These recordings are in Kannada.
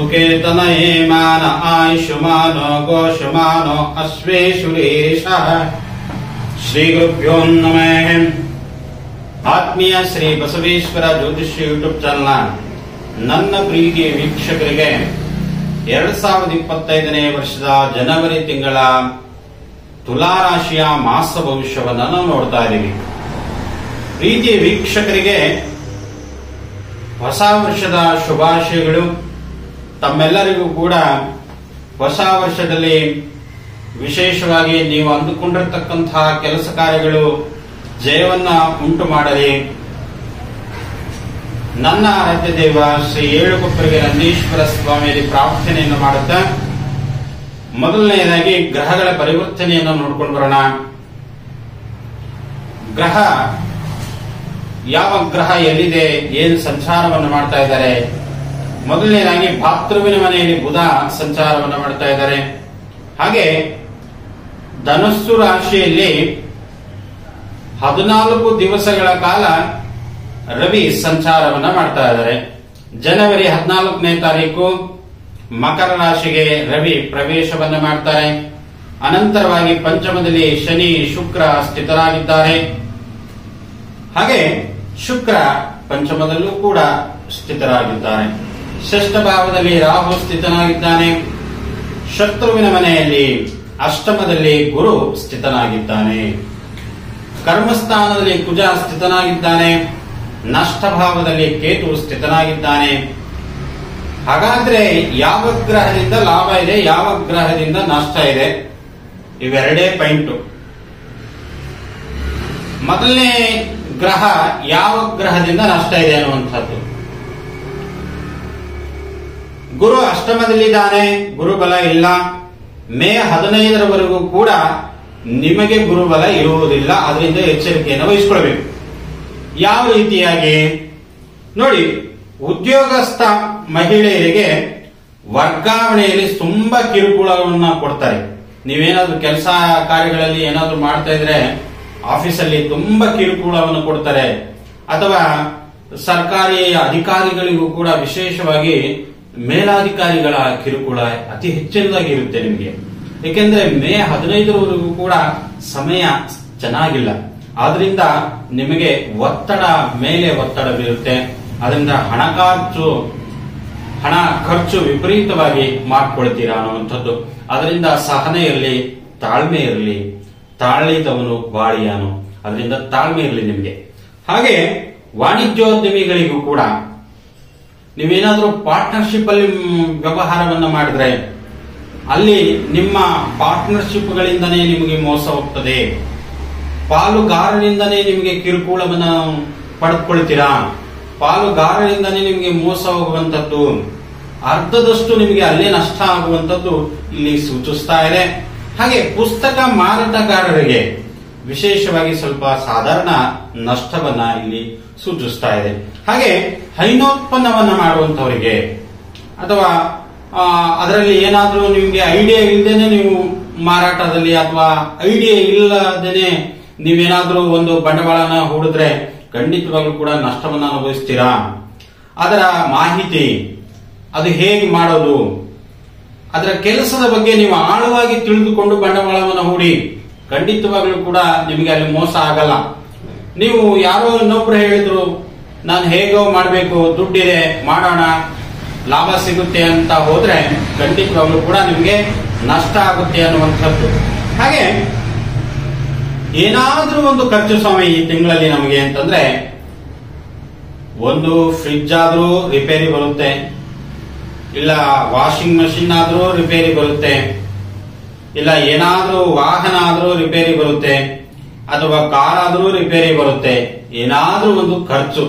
ಸುಕೇತನಯೇಮಾನ ಆಯುಷ್ಮಾನೋ ಗೋಷಮಾನೋ ಅಶ್ವೇಶುರೇಶ. ಶ್ರೀ ಗುರುಭ್ಯೋ ನಮಃ. ಆತ್ಮೀಯ ಶ್ರೀ ಬಸವೇಶ್ವರ ಜ್ಯೋತಿಷ್ಯ ಯೂಟ್ಯೂಬ್ ಚಾನಲ್ ನನ್ನ ಪ್ರೀತಿಯ ವೀಕ್ಷಕರಿಗೆ 2025ನೇ ವರ್ಷದ ಜನವರಿ ತಿಂಗಳ ತುಲಾರಾಶಿಯ ಮಾಸ ಭವಿಷ್ಯವನ್ನು ನಾವು ನೋಡ್ತಾ ಇದ್ದೀವಿ. ಪ್ರೀತಿಯ ವೀಕ್ಷಕರಿಗೆ ಹೊಸ ವರ್ಷದ ಶುಭಾಶಯಗಳು. ತಮ್ಮೆಲ್ಲರಿಗೂ ಕೂಡ ಹೊಸ ವರ್ಷದಲ್ಲಿ ವಿಶೇಷವಾಗಿ ನೀವು ಅಂದುಕೊಂಡಿರತಕ್ಕಂತಹ ಕೆಲಸ ಕಾರ್ಯಗಳು ಜಯವನ್ನ ಉಂಟು ಮಾಡಲಿ. ನನ್ನ ಆರಾಧ್ಯ ದೇವ ಶ್ರೀ ಏಳುಕೊಪ್ಪರಿಗೆ ನಂದೀಶ್ವರ ಸ್ವಾಮಿಯಲ್ಲಿ ಪ್ರಾರ್ಥನೆಯನ್ನು ಮಾಡುತ್ತಾ ಮೊದಲನೆಯದಾಗಿ ಗ್ರಹಗಳ ಪರಿವರ್ತನೆಯನ್ನು ನೋಡ್ಕೊಂಡು ಬರೋಣ. ಗ್ರಹ ಯಾವ ಗ್ರಹ ಎಲ್ಲಿದೆ, ಏನು ಸಂಚಾರವನ್ನು ಮಾಡ್ತಾ ಇದ್ದಾರೆ. ಮೊದಲನೇದಾಗಿ ಭಾತೃವಿನ ಮನೆಯಲ್ಲಿ ಬುಧ ಸಂಚಾರವನ್ನು ಮಾಡ್ತಾ ಇದ್ದಾರೆ. ಹಾಗೆ ಧನಸ್ಸು ರಾಶಿಯಲ್ಲಿ 14 ದಿವಸಗಳ ಕಾಲ ರವಿ ಸಂಚಾರವನ್ನ ಮಾಡ್ತಾ ಇದ್ದಾರೆ. ಜನವರಿ 14ನೇ ತಾರೀಕು ಮಕರ ರಾಶಿಗೆ ರವಿ ಪ್ರವೇಶವನ್ನ ಮಾಡ್ತಾರೆ. ಅನಂತರವಾಗಿ ಪಂಚಮದಲ್ಲಿ ಶನಿ ಶುಕ್ರ ಸ್ಥಿತರಾಗಿದ್ದಾರೆ. ಹಾಗೆ ಶುಕ್ರ ಪಂಚಮದಲ್ಲೂ ಕೂಡ ಸ್ಥಿತರಾಗಿದ್ದಾರೆ. ಷಷ್ಠ ಭಾವದಲ್ಲಿ ರಾಹು ಸ್ಥಿತನಾಗಿದ್ದಾನೆ. ಶತ್ರುವಿನ ಮನೆಯಲ್ಲಿ ಅಷ್ಟಮದಲ್ಲಿ ಗುರು ಸ್ಥಿತನಾಗಿದ್ದಾನೆ. ಕರ್ಮಸ್ಥಾನದಲ್ಲಿ ಕುಜ ಸ್ಥಿತನಾಗಿದ್ದಾನೆ. ನಷ್ಟ ಭಾವದಲ್ಲಿ ಕೇತು ಸ್ಥಿತನಾಗಿದ್ದಾನೆ. ಹಾಗಾದ್ರೆ ಯಾವ ಗ್ರಹದಿಂದ ಲಾಭ ಇದೆ, ಯಾವ ಗ್ರಹದಿಂದ ನಷ್ಟ ಇದೆ, ಇವೆರಡೇ ಪಾಯಿಂಟು. ಮೊದಲನೇ ಗ್ರಹ ಯಾವ ಗ್ರಹದಿಂದ ನಷ್ಟ ಇದೆ ಅನ್ನುವಂಥದ್ದು. ಗುರು ಅಷ್ಟಮದಲ್ಲಿದ್ದಾನೆ, ಗುರುಬಲ ಇಲ್ಲ. ಮೇ 15ರವರೆಗೂ ಕೂಡ ನಿಮಗೆ ಗುರುಬಲ ಇರುವುದಿಲ್ಲ. ಅದರಿಂದ ಎಚ್ಚರಿಕೆಯನ್ನು ವಹಿಸಿಕೊಳ್ಬೇಕು. ಯಾವ ರೀತಿಯಾಗಿ ನೋಡಿ, ಉದ್ಯೋಗಸ್ಥ ಮಹಿಳೆಯರಿಗೆ ವರ್ಗಾವಣೆಯಲ್ಲಿ ತುಂಬಾ ಕಿರುಕುಳವನ್ನು ಕೊಡ್ತಾರೆ. ನೀವೇನಾದ್ರೂ ಕೆಲಸ ಕಾರ್ಯಗಳಲ್ಲಿ ಏನಾದ್ರೂ ಮಾಡ್ತಾ ಇದ್ರೆ ಆಫೀಸಲ್ಲಿ ತುಂಬಾ ಕಿರುಕುಳವನ್ನು ಕೊಡ್ತಾರೆ. ಅಥವಾ ಸರ್ಕಾರಿ ಅಧಿಕಾರಿಗಳಿಗೂ ಕೂಡ ವಿಶೇಷವಾಗಿ ಮೇಲಾಧಿಕಾರಿಗಳ ಕಿರುಕುಳ ಅತಿ ಹೆಚ್ಚಿನದಾಗಿ ಇರುತ್ತೆ ನಿಮಗೆ. ಏಕೆಂದ್ರೆ ಮೇ 15ರವರೆಗೂ ಕೂಡ ಸಮಯ ಚೆನ್ನಾಗಿಲ್ಲ. ಆದ್ರಿಂದ ನಿಮಗೆ ಒತ್ತಡ ಮೇಲೆ ಒತ್ತಡ ಬೀರುತ್ತೆ. ಅದರಿಂದ ಹಣ ಖರ್ಚು ವಿಪರೀತವಾಗಿ ಮಾಡ್ಕೊಳ್ತೀರಾ ಅನ್ನುವಂಥದ್ದು. ಅದರಿಂದ ಸಹನೆ ಇರಲಿ, ತಾಳ್ಮೆ ಇರಲಿ. ತಾಳಿದವನು ಬಾಳಿಯಾನು. ಅದರಿಂದ ತಾಳ್ಮೆ ಇರಲಿ ನಿಮಗೆ. ಹಾಗೆ ವಾಣಿಜ್ಯೋದ್ಯಮಿಗಳಿಗೂ ಕೂಡ ನೀವೇನಾದ್ರೂ ಪಾರ್ಟ್ನರ್ಶಿಪ್ ಅಲ್ಲಿ ವ್ಯವಹಾರವನ್ನ ಮಾಡಿದ್ರೆ ಅಲ್ಲಿ ನಿಮ್ಮ ಪಾರ್ಟ್ನರ್ಶಿಪ್ಗಳಿಂದನೇ ನಿಮಗೆ ಮೋಸ ಹೋಗ್ತದೆ. ಪಾಲುಗಾರರಿಂದನೇ ನಿಮಗೆ ಕಿರುಕುಳವನ್ನು ಪಡೆದುಕೊಳ್ತೀರಾ. ಪಾಲುಗಾರರಿಂದನೇ ನಿಮಗೆ ಮೋಸ ಹೋಗುವಂತದ್ದು. ಅರ್ಧದಷ್ಟು ನಿಮಗೆ ಅಲ್ಲೇ ನಷ್ಟ ಆಗುವಂತದ್ದು ಇಲ್ಲಿ ಸೂಚಿಸ್ತಾ ಇದೆ. ಹಾಗೆ ಪುಸ್ತಕ ಮಾರಾಟಗಾರರಿಗೆ ವಿಶೇಷವಾಗಿ ಸ್ವಲ್ಪ ಸಾಧಾರಣ ನಷ್ಟವನ್ನ ಇಲ್ಲಿ ಸೂಚಿಸ್ತಾ ಇದೆ. ಹಾಗೆ ಹೈನೋತ್ಪನ್ನವನ್ನ ಮಾಡುವಂತವರಿಗೆ ಅಥವಾ ಅದರಲ್ಲಿ ಏನಾದ್ರೂ ನಿಮಗೆ ಐಡಿಯಾ ಇಲ್ಲದೇನೆ ನೀವು ಮಾರಾಟದಲ್ಲಿ ಅಥವಾ ಐಡಿಯಾ ಇಲ್ಲದೇನೆ ನೀವೇನಾದ್ರೂ ಒಂದು ಬಂಡವಾಳನ ಹೂಡಿದ್ರೆ ಖಂಡಿತವಾಗ್ಲೂ ಕೂಡ ನಷ್ಟವನ್ನು ಅನುಭವಿಸ್ತೀರಾ. ಅದರ ಮಾಹಿತಿ, ಅದು ಹೇಗೆ ಮಾಡೋದು, ಅದರ ಕೆಲಸದ ಬಗ್ಗೆ ನೀವು ಆಳವಾಗಿ ತಿಳಿದುಕೊಂಡು ಬಂಡವಾಳವನ್ನು ಹೂಡಿ. ಖಂಡಿತವಾಗ್ಲೂ ಕೂಡ ನಿಮಗೆ ಅಲ್ಲಿ ಮೋಸ ಆಗಲ್ಲ. ನೀವು ಯಾರೋ ಇನ್ನೊಬ್ರು ಹೇಳಿದ್ರು ನಾನು ಹೇಗೋ ಮಾಡಬೇಕು, ದುಡ್ಡಿದೆ ಮಾಡೋಣ, ಲಾಭ ಸಿಗುತ್ತೆ ಅಂತ ಹೋದ್ರೆ ಖಂಡಿತವಾಗ್ಲೂ ಕೂಡ ನಿಮಗೆ ನಷ್ಟ ಆಗುತ್ತೆ ಅನ್ನುವಂಥದ್ದು. ಹಾಗೆ ಏನಾದ್ರೂ ಒಂದು ಖರ್ಚು ಸ್ವಾಮಿ ಈ ತಿಂಗಳಲ್ಲಿ ನಮಗೆ ಅಂತಂದ್ರೆ, ಒಂದು ಫ್ರಿಡ್ಜ್ ಆದ್ರೂ ರಿಪೇರಿ ಬರುತ್ತೆ, ಇಲ್ಲ ವಾಷಿಂಗ್ ಮಷಿನ್ ಆದ್ರೂ ರಿಪೇರಿ ಬರುತ್ತೆ, ಇಲ್ಲ ಏನಾದ್ರೂ ವಾಹನ ಆದ್ರೂ ರಿಪೇರಿ ಬರುತ್ತೆ, ಅಥವಾ ಕಾರ್ ಆದ್ರೂ ರಿಪೇರಿ ಬರುತ್ತೆ. ಏನಾದ್ರೂ ಒಂದು ಖರ್ಚು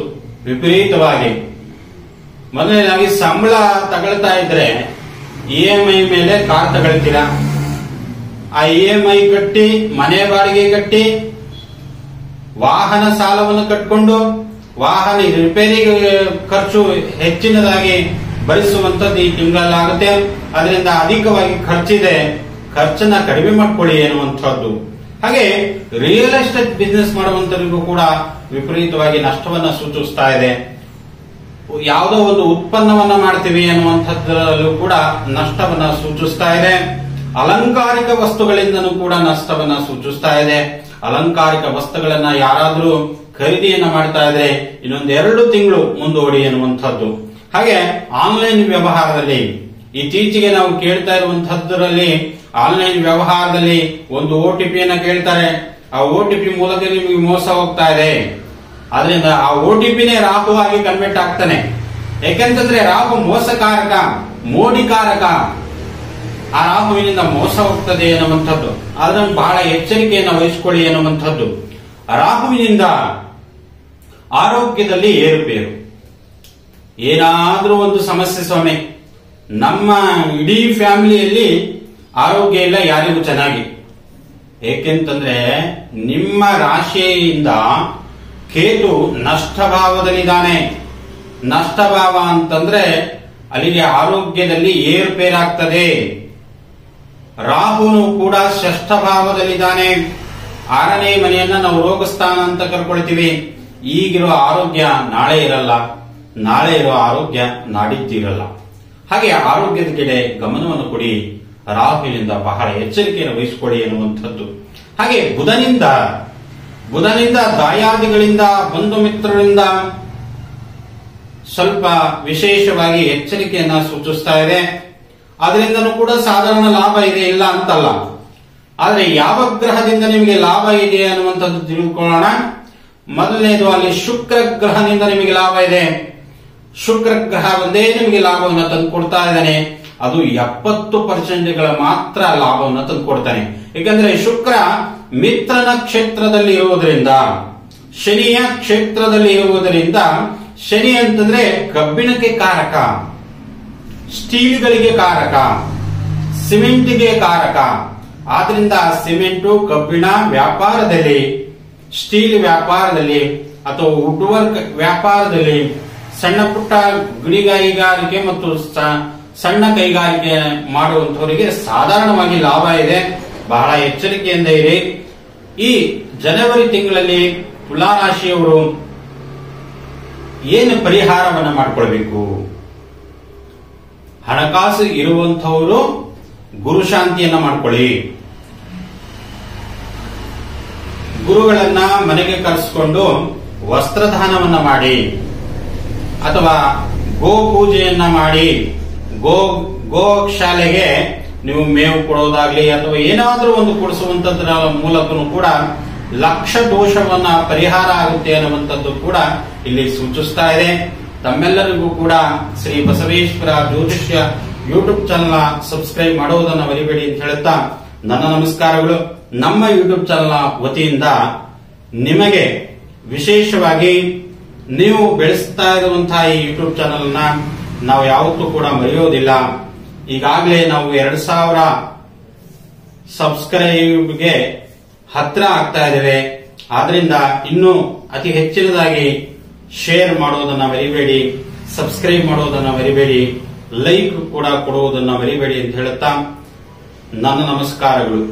ವಿಪರೀತವಾಗಿ. ಮೊದಲನೇದಾಗಿ ಸಂಬಳ ತಗೊಳ್ತಾ ಇದ್ರೆ EMI ಮೇಲೆ ಕಾರ್ ತಗೊಳ್ತೀರಾ. ಆ EMI ಕಟ್ಟಿ, ಮನೆ ಬಾಡಿಗೆ ಕಟ್ಟಿ, ವಾಹನ ಸಾಲವನ್ನು ಕಟ್ಕೊಂಡು ವಾಹನ ರಿಪೇರಿಗೆ ಖರ್ಚು ಹೆಚ್ಚಿನದಾಗಿ ಭರಿಸುವಂತದ್ದು ಈ ತಿಂಗಳಲ್ಲಾಗುತ್ತೆ. ಅದರಿಂದ ಅಧಿಕವಾಗಿ ಖರ್ಚಿದೆ, ಖರ್ಚನ್ನ ಕಡಿಮೆ ಮಾಡ್ಕೊಳ್ಳಿ ಎನ್ನುವಂಥದ್ದು. ಹಾಗೆ ರಿಯಲ್ ಎಸ್ಟೇಟ್ ಬಿಸ್ನೆಸ್ ಮಾಡುವಂತರಿಗೂ ಕೂಡ ವಿಪರೀತವಾಗಿ ನಷ್ಟವನ್ನ ಸೂಚಿಸ್ತಾ ಇದೆ. ಯಾವುದೋ ಒಂದು ಉತ್ಪನ್ನವನ್ನ ಮಾಡ್ತೀವಿ ಅನ್ನುವಂಥದ್ರಲ್ಲೂ ಕೂಡ ನಷ್ಟವನ್ನ ಸೂಚಿಸ್ತಾ ಇದೆ. ಅಲಂಕಾರಿಕ ವಸ್ತುಗಳಿಂದನೂ ಕೂಡ ನಷ್ಟವನ್ನ ಸೂಚಿಸ್ತಾ ಇದೆ. ಅಲಂಕಾರಿಕ ವಸ್ತುಗಳನ್ನ ಯಾರಾದ್ರೂ ಖರೀದಿಯನ್ನ ಮಾಡ್ತಾ ಇದ್ರೆ ಇನ್ನೊಂದು 2 ತಿಂಗಳು ಮುಂದೂಡಿ ಅನ್ನುವಂಥದ್ದು. ಹಾಗೆ ಆನ್ಲೈನ್ ವ್ಯವಹಾರದಲ್ಲಿ ಇತ್ತೀಚೆಗೆ ನಾವು ಕೇಳ್ತಾ ಇರುವಂತಹದ್ರಲ್ಲಿ ಆನ್ಲೈನ್ ವ್ಯವಹಾರದಲ್ಲಿ ಒಂದು OTP ಯನ್ನ ಕೇಳ್ತಾರೆ. ಆ OTP ಮೂಲಕ ನಿಮಗೆ ಮೋಸ ಹೋಗ್ತಾ ಇದೆ. ಆದ್ರಿಂದ ಆ OTPನೇ ರಾಹುವಾಗಿ ಕನ್ವರ್ಟ್ ಆಗ್ತಾನೆ. ಯಾಕೆಂತಂದ್ರೆ ರಾಹು ಮೋಸಕಾರಕ, ಮೋಡಿಕಾರಕ. ಆ ರಾಹುವಿನಿಂದ ಮೋಸ ಹೋಗ್ತದೆ ಎನ್ನುವಂಥದ್ದು. ಅದನ್ನು ಬಹಳ ಎಚ್ಚರಿಕೆಯನ್ನು ವಹಿಸಿಕೊಳ್ಳಿ ಎನ್ನುವಂಥದ್ದು. ರಾಹುವಿನಿಂದ ಆರೋಗ್ಯದಲ್ಲಿ ಏರುಪೇರು, ಏನಾದ್ರೂ ಒಂದು ಸಮಸ್ಯೆ ಸ್ವಾಮಿ, ನಮ್ಮ ಇಡೀ ಫ್ಯಾಮಿಲಿಯಲ್ಲಿ ಆರೋಗ್ಯ ಇಲ್ಲ ಯಾರಿಗೂ ಚೆನ್ನಾಗಿ. ಏಕೆಂತಂದ್ರೆ ನಿಮ್ಮ ರಾಶಿಯಿಂದ ಕೇತು ನಷ್ಟಭಾವದಲ್ಲಿದ್ದಾನೆ. ನಷ್ಟಭಾವ ಅಂತಂದ್ರೆ ಅಲ್ಲಿಗೆ ಆರೋಗ್ಯದಲ್ಲಿ ಏರುಪೇರಾಗ್ತದೆ. ರಾಹುನು ಕೂಡ ಷಷ್ಠ ಭಾವದಲ್ಲಿದ್ದಾನೆ. 6ನೇ ಮನೆಯನ್ನ ನಾವು ರೋಗಸ್ಥಾನ ಅಂತ ಕರ್ಕೊಳ್ತೀವಿ. ಈಗಿರೋ ಆರೋಗ್ಯ ನಾಳೆ ಇರಲ್ಲ, ನಾಳೆ ಇರೋ ಆರೋಗ್ಯ ನಾಡಿದ್ದಿರಲ್ಲ. ಹಾಗೆ ಆರೋಗ್ಯದ ಕಡೆ ಗಮನವನ್ನು ಕೊಡಿ. ರಾಹುವಿನಿಂದ ಬಹಳ ಎಚ್ಚರಿಕೆಯನ್ನು ವಹಿಸಿಕೊಳ್ಳಿ ಎನ್ನುವಂಥದ್ದು. ಹಾಗೆ ಬುಧನಿಂದ ದಾಯಾದಿಗಳಿಂದ, ಬಂಧು ಮಿತ್ರರಿಂದ ಸ್ವಲ್ಪ ವಿಶೇಷವಾಗಿ ಎಚ್ಚರಿಕೆಯನ್ನ ಸೂಚಿಸ್ತಾ ಇದೆ. ಅದರಿಂದನೂ ಕೂಡ ಸಾಧಾರಣ ಲಾಭ ಇದೆ, ಇಲ್ಲ ಅಂತಲ್ಲ. ಆದ್ರೆ ಯಾವ ಗ್ರಹದಿಂದ ನಿಮಗೆ ಲಾಭ ಇದೆ ಅನ್ನುವಂಥದ್ದು ತಿಳ್ಕೊಳ್ಳೋಣ. ಮೊದಲನೇದು ಅಲ್ಲಿ ಶುಕ್ರ ಗ್ರಹದಿಂದ ನಿಮಗೆ ಲಾಭ ಇದೆ. ಶುಕ್ರ ಗ್ರಹ ಒಂದೇ ನಿಮಗೆ ಲಾಭವನ್ನು ತಂದು ಕೊಡ್ತಾ ಇದ್ದಾನೆ. ಅದು 70% ಮಾತ್ರ ಲಾಭವನ್ನು ತಂದು ಕೊಡ್ತಾನೆ. ಯಾಕಂದ್ರೆ ಶುಕ್ರ ಮಿತ್ರನ ಕ್ಷೇತ್ರದಲ್ಲಿ ಇರುವುದರಿಂದ, ಶನಿಯ ಕ್ಷೇತ್ರದಲ್ಲಿ ಇರುವುದರಿಂದ, ಶನಿ ಅಂತಂದ್ರೆ ಕಬ್ಬಿಣಕ್ಕೆ ಕಾರಕ, ಸ್ಟೀಲ್ಗಳಿಗೆ ಕಾರಕ, ಸಿಮೆಂಟ್ಗೆ ಕಾರಕ. ಆದ್ರಿಂದ ಸಿಮೆಂಟು, ಕಬ್ಬಿಣ ವ್ಯಾಪಾರದಲ್ಲಿ, ಸ್ಟೀಲ್ ವ್ಯಾಪಾರದಲ್ಲಿ ಅಥವಾ ವುಡ್ ವರ್ಕ್ ವ್ಯಾಪಾರದಲ್ಲಿ, ಸಣ್ಣ ಪುಟ್ಟ ಗುಡಿಗೈಗಾರಿಕೆ ಮತ್ತು ಸಣ್ಣ ಕೈಗಾರಿಕೆ ಮಾಡುವಂತವರಿಗೆ ಸಾಧಾರಣವಾಗಿ ಲಾಭ ಇದೆ. ಬಹಳ ಎಚ್ಚರಿಕೆಯಿಂದ ಇರಿ. ಈ ಜನವರಿ ತಿಂಗಳಲ್ಲಿ ತುಲಾ ರಾಶಿಯವರು ಏನು ಪರಿಹಾರವನ್ನು ಮಾಡಿಕೊಳ್ಬೇಕು? ಹಣಕಾಸು ಇರುವಂತವರು ಗುರು ಶಾಂತಿಯನ್ನ ಮಾಡ್ಕೊಳ್ಳಿ. ಗುರುಗಳನ್ನ ಮನೆಗೆ ಕರೆಸಿಕೊಂಡು ವಸ್ತ್ರದಾನವನ್ನ ಮಾಡಿ, ಅಥವಾ ಗೋ ಪೂಜೆಯನ್ನ ಮಾಡಿ, ಗೋಶಾಲೆಗೆ ನೀವು ಮೇವು ಕೊಡೋದಾಗ್ಲಿ ಅಥವಾ ಏನಾದ್ರೂ ಒಂದು ಕೊಡಿಸುವಂತದ್ರ ಮೂಲಕನೂ ಕೂಡ ಲಕ್ಷ ದೋಷವನ್ನ ಪರಿಹಾರ ಆಗುತ್ತೆ ಅನ್ನುವಂಥದ್ದು ಕೂಡ ಇಲ್ಲಿ ಸೂಚಿಸ್ತಾ ಇದೆ. ತಮ್ಮೆಲ್ಲರಿಗೂ ಕೂಡ ಶ್ರೀ ಬಸವೇಶ್ವರ ಜ್ಯೋತಿಷ್ಯ ಯೂಟ್ಯೂಬ್ ಚಾನಲ್ ಸಬ್ಸ್ಕ್ರೈಬ್ ಮಾಡುವುದನ್ನ ಮರಿಬೇಡಿ ಅಂತ ಹೇಳುತ್ತಾ ನನ್ನ ನಮಸ್ಕಾರಗಳು. ನಮ್ಮ ಯೂಟ್ಯೂಬ್ ಚಾನಲ್ ವತಿಯಿಂದ ನಿಮಗೆ ವಿಶೇಷವಾಗಿ ನೀವು ಬೆಳೆಸ್ತಾ ಇರುವಂತಹ ಈ ಯೂಟ್ಯೂಬ್ ಚಾನಲ್ ನಾವು ಯಾವತ್ತೂ ಕೂಡ ಮರೆಯೋದಿಲ್ಲ. ಈಗಾಗಲೇ ನಾವು 2000 ಸಬ್ಸ್ಕ್ರೈಬ್ಗೆ ಹತ್ರ ಆಗ್ತಾ ಇದ್ದೇವೆ. ಆದ್ರಿಂದ ಇನ್ನೂ ಅತಿ ಹೆಚ್ಚಿನದಾಗಿ ಶೇರ್ ಮಾಡೋದನ್ನ ಮರಿಬೇಡಿ, ಸಬ್ಸ್ಕ್ರೈಬ್ ಮಾಡೋದನ್ನ ಮರಿಬೇಡಿ, ಲೈಕ್ ಕೂಡ ಕೊಡುವುದನ್ನ ಮರಿಬೇಡಿ ಅಂತ ಹೇಳುತ್ತಾ ನನ್ನ ನಮಸ್ಕಾರಗಳು.